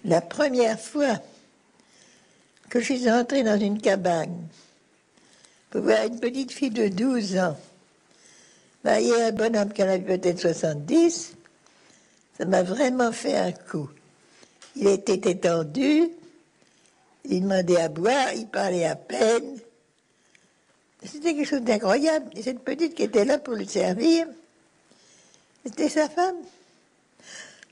La première fois que je suis entrée dans une cabane pour voir une petite fille de 12 ans mariée à un bonhomme qui en avait peut-être 70, ça m'a vraiment fait un coup. Il était étendu, il demandait à boire, il parlait à peine. C'était quelque chose d'incroyable. Et cette petite qui était là pour le servir, c'était sa femme.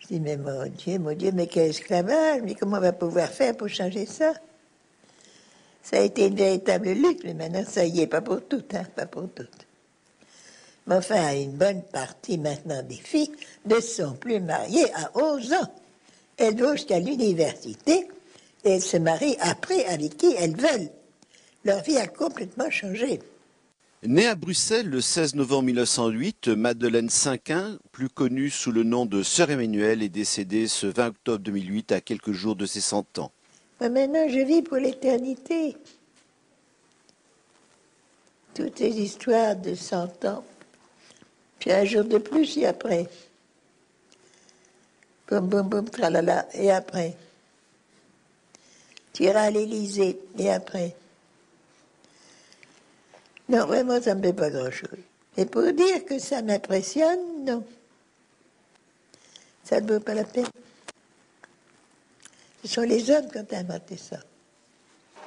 Je dis, mais mon Dieu, mais quel esclavage, mais comment on va pouvoir faire pour changer ça? Ça a été une véritable lutte, mais maintenant, ça y est, pas pour toutes, hein, pas pour toutes. Mais enfin, une bonne partie maintenant des filles ne sont plus mariées à 11 ans. Elles vont jusqu'à l'université et elles se marient après avec qui elles veulent. Leur vie a complètement changé. Née à Bruxelles le 16 novembre 1908, Madeleine Cinquin, plus connue sous le nom de Sœur Emmanuelle, est décédée ce 20 octobre 2008 à quelques jours de ses 100 ans. Mais maintenant, je vis pour l'éternité. Toutes ces histoires de 100 ans. Puis un jour de plus et après. Boum, boum, boum, tralala, et après. Tu iras à l'Élysée, et après. Non, vraiment, ça ne me fait pas grand-chose. Et pour dire que ça m'impressionne, non. Ça ne vaut pas la peine. Ce sont les hommes qui ont inventé ça.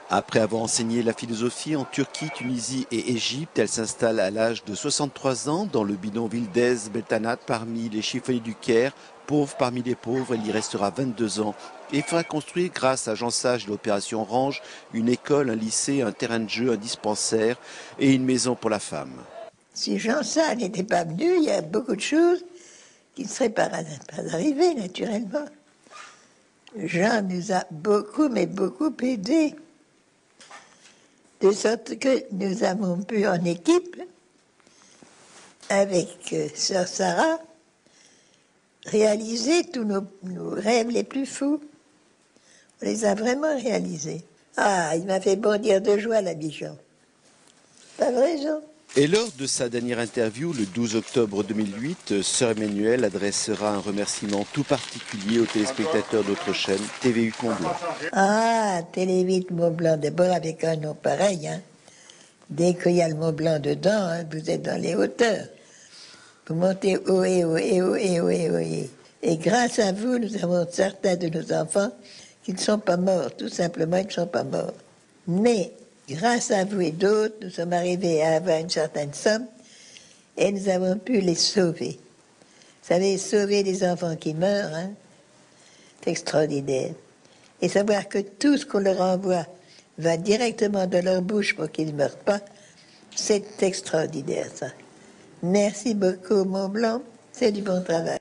Après avoir enseigné la philosophie en Turquie, Tunisie et Égypte, elle s'installe à l'âge de 63 ans dans le bidonville d'Ez Beltanat parmi les chiffonniers du Caire. Pauvre parmi les pauvres, elle y restera 22 ans et fera construire, grâce à Jean Sage de l'opération Range, une école, un lycée, un terrain de jeu, un dispensaire et une maison pour la femme. Si Jean Sage n'était pas venu, il y a beaucoup de choses qui ne seraient pas arrivées, naturellement. Jean nous a beaucoup, mais beaucoup aidés. De sorte que nous avons pu, en équipe, avec Sœur Sarah, réaliser tous nos rêves les plus fous. On les a vraiment réalisés. Ah, il m'a fait bondir de joie, la Bichon. Pas vrai, Jean? Et lors de sa dernière interview, le 12 octobre 2008, Sœur Emmanuelle adressera un remerciement tout particulier aux téléspectateurs d'autres chaînes, TV8 Mont-Blanc. Ah, Télé8 Mont-Blanc, d'abord avec un nom pareil, hein. Dès qu'il y a le Mont-Blanc dedans, hein, vous êtes dans les hauteurs. Vous montez haut et haut et haut et haut et haut. Et grâce à vous, nous avons certains de nos enfants qui ne sont pas morts, tout simplement, ils ne sont pas morts. Mais grâce à vous et d'autres, nous sommes arrivés à avoir une certaine somme et nous avons pu les sauver. Vous savez, sauver des enfants qui meurent, hein, c'est extraordinaire. Et savoir que tout ce qu'on leur envoie va directement dans leur bouche pour qu'ils ne meurent pas, c'est extraordinaire, ça. Merci beaucoup, Mont-Blanc, c'est du bon travail.